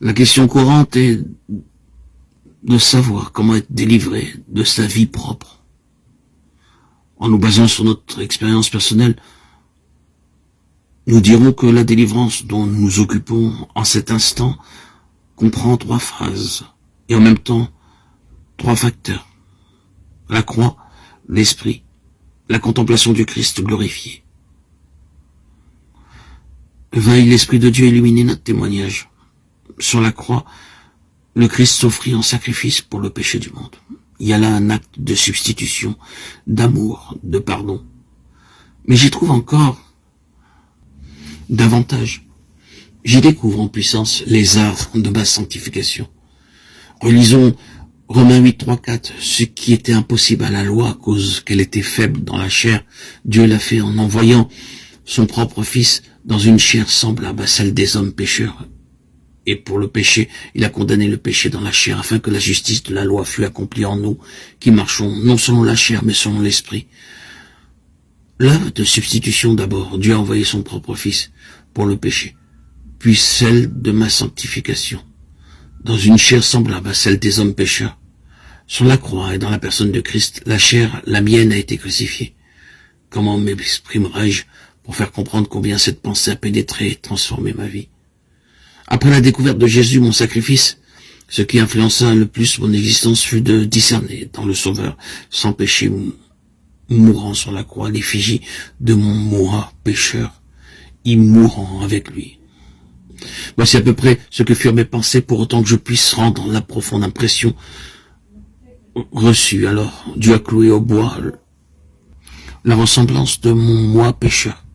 La question courante est de savoir comment être délivré de sa vie propre. En nous basant sur notre expérience personnelle, nous dirons que la délivrance dont nous nous occupons en cet instant comprend 3 phases et en même temps 3 facteurs. La croix, l'esprit, la contemplation du Christ glorifié. Veuille l'Esprit de Dieu illuminer notre témoignage. Sur la croix, le Christ s'offrit en sacrifice pour le péché du monde. Il y a là un acte de substitution, d'amour, de pardon. Mais j'y trouve encore davantage. J'y découvre en puissance les arts de ma sanctification. Relisons Romains 8, 3, 4. Ce qui était impossible à la loi à cause qu'elle était faible dans la chair, Dieu l'a fait en envoyant son propre Fils dans une chair semblable à celle des hommes pécheurs. Et pour le péché, il a condamné le péché dans la chair, afin que la justice de la loi fût accomplie en nous, qui marchons non selon la chair, mais selon l'esprit. L'œuvre de substitution d'abord, Dieu a envoyé son propre Fils pour le péché, puis celle de ma sanctification, dans une chair semblable à celle des hommes pécheurs. Sur la croix et dans la personne de Christ, la chair, la mienne, a été crucifiée. Comment m'exprimerai-je pour faire comprendre combien cette pensée a pénétré et transformé ma vie? Après la découverte de Jésus, mon sacrifice, ce qui influença le plus mon existence fut de discerner dans le Sauveur, sans péché, mourant sur la croix, l'effigie de mon moi pécheur, y mourant avec lui. Voici à peu près ce que furent mes pensées, pour autant que je puisse rendre la profonde impression reçue. Alors, Dieu a cloué au bois la ressemblance de mon moi pécheur.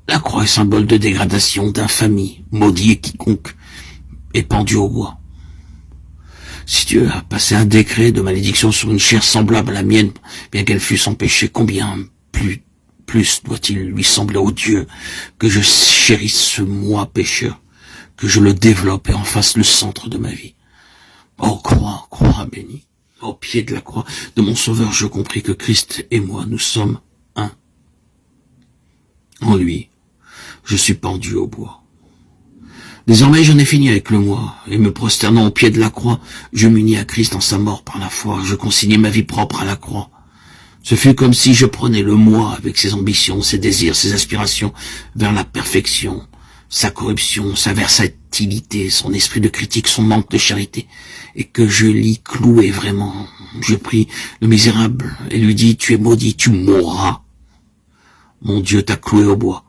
La croix est symbole de dégradation, d'infamie, maudit et quiconque est pendu au bois. Si Dieu a passé un décret de malédiction sur une chair semblable à la mienne, bien qu'elle fût sans péché, combien plus doit-il lui sembler au Dieu que je chérisse ce moi pécheur, que je le développe et en fasse le centre de ma vie. Oh, croix bénie, au pied de la croix de mon Sauveur, je compris que Christ et moi, nous sommes un. En lui, je suis pendu au bois. Désormais, j'en ai fini avec le moi, et me prosternant au pied de la croix, je m'unis à Christ en sa mort par la foi, je consignai ma vie propre à la croix. Ce fut comme si je prenais le moi avec ses ambitions, ses désirs, ses aspirations vers la perfection, sa corruption, sa versatilité, son esprit de critique, son manque de charité, et que je l'y clouais vraiment. Je pris le misérable et lui dis, tu es maudit, tu mourras. Mon Dieu t'a cloué au bois.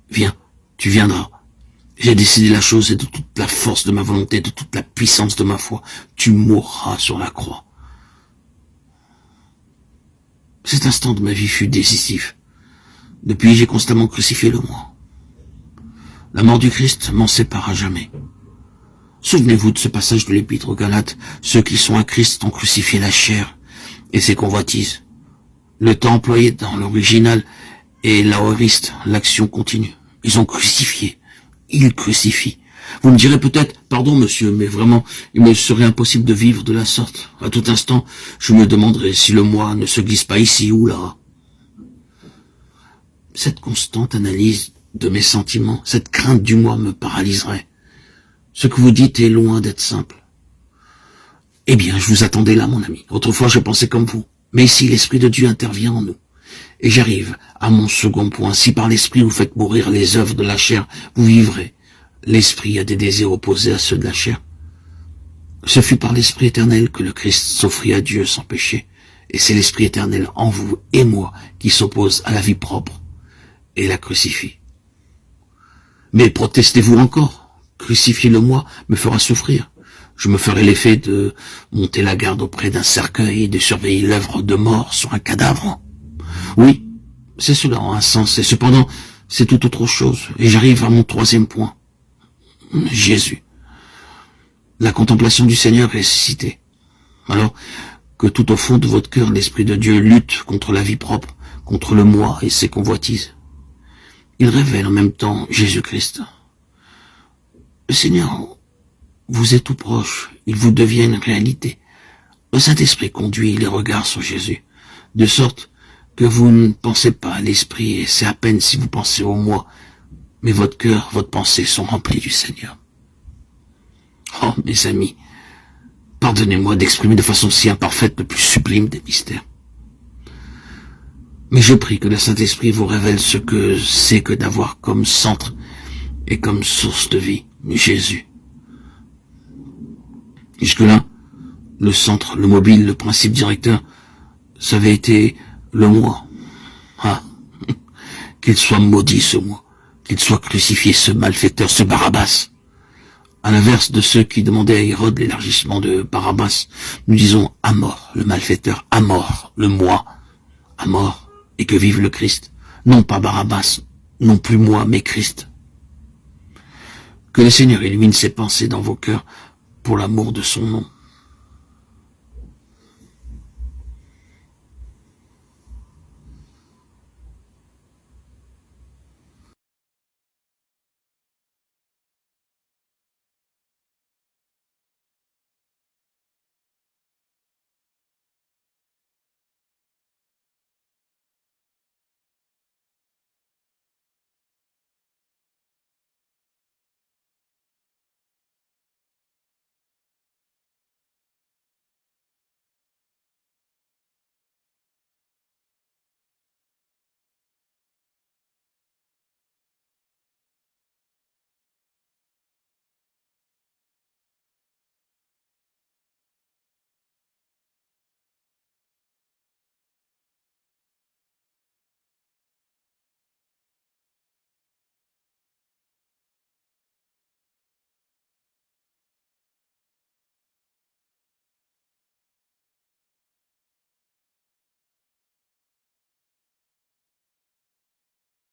Viens, tu viendras. J'ai décidé la chose et de toute la force de ma volonté, de toute la puissance de ma foi, tu mourras sur la croix. Cet instant de ma vie fut décisif. Depuis, j'ai constamment crucifié le moi. La mort du Christ m'en sépare à jamais. Souvenez-vous de ce passage de l'Épître aux Galates. Ceux qui sont à Christ ont crucifié la chair et ses convoitises. Le temps employé dans l'original est l'aoriste, l'action continue. Ils ont crucifié. Ils crucifient. Vous me direz peut-être, pardon monsieur, mais vraiment, il me serait impossible de vivre de la sorte. À tout instant, je me demanderais si le moi ne se glisse pas ici ou là. Cette constante analyse de mes sentiments, cette crainte du moi me paralyserait. Ce que vous dites est loin d'être simple. Eh bien, je vous attendais là, mon ami. Autrefois, je pensais comme vous. Mais ici, l'Esprit de Dieu intervient en nous. Et j'arrive à mon second point. Si par l'Esprit vous faites mourir les œuvres de la chair, vous vivrez. L'Esprit a des désirs opposés à ceux de la chair. Ce fut par l'Esprit éternel que le Christ s'offrit à Dieu sans péché. Et c'est l'Esprit éternel en vous et moi qui s'oppose à la vie propre et la crucifie. Mais protestez-vous encore. Crucifier le moi me fera souffrir. Je me ferai l'effet de monter la garde auprès d'un cercueil et de surveiller l'œuvre de mort sur un cadavre. Oui, c'est cela en un sens, et cependant, c'est tout autre chose. Et j'arrive à mon troisième point. Jésus. La contemplation du Seigneur ressuscité. Alors que tout au fond de votre cœur, l'Esprit de Dieu lutte contre la vie propre, contre le moi et ses convoitises. Il révèle en même temps Jésus-Christ. Le Seigneur vous est tout proche, il vous devient une réalité. Le Saint-Esprit conduit les regards sur Jésus, de sorte que vous ne pensez pas à l'Esprit, et c'est à peine si vous pensez au moi, mais votre cœur, votre pensée sont remplis du Seigneur. Oh, mes amis, pardonnez-moi d'exprimer de façon si imparfaite le plus sublime des mystères. Mais je prie que le Saint-Esprit vous révèle ce que c'est que d'avoir comme centre et comme source de vie Jésus. Jusque-là, le centre, le mobile, le principe directeur, ça avait été le moi. Ah, qu'il soit maudit ce moi, qu'il soit crucifié ce malfaiteur, ce Barabbas. À l'inverse de ceux qui demandaient à Hérode l'élargissement de Barabbas, nous disons à mort le malfaiteur, à mort le moi, à mort, et que vive le Christ. Non pas Barabbas, non plus moi, mais Christ. Que le Seigneur illumine ses pensées dans vos cœurs pour l'amour de son nom.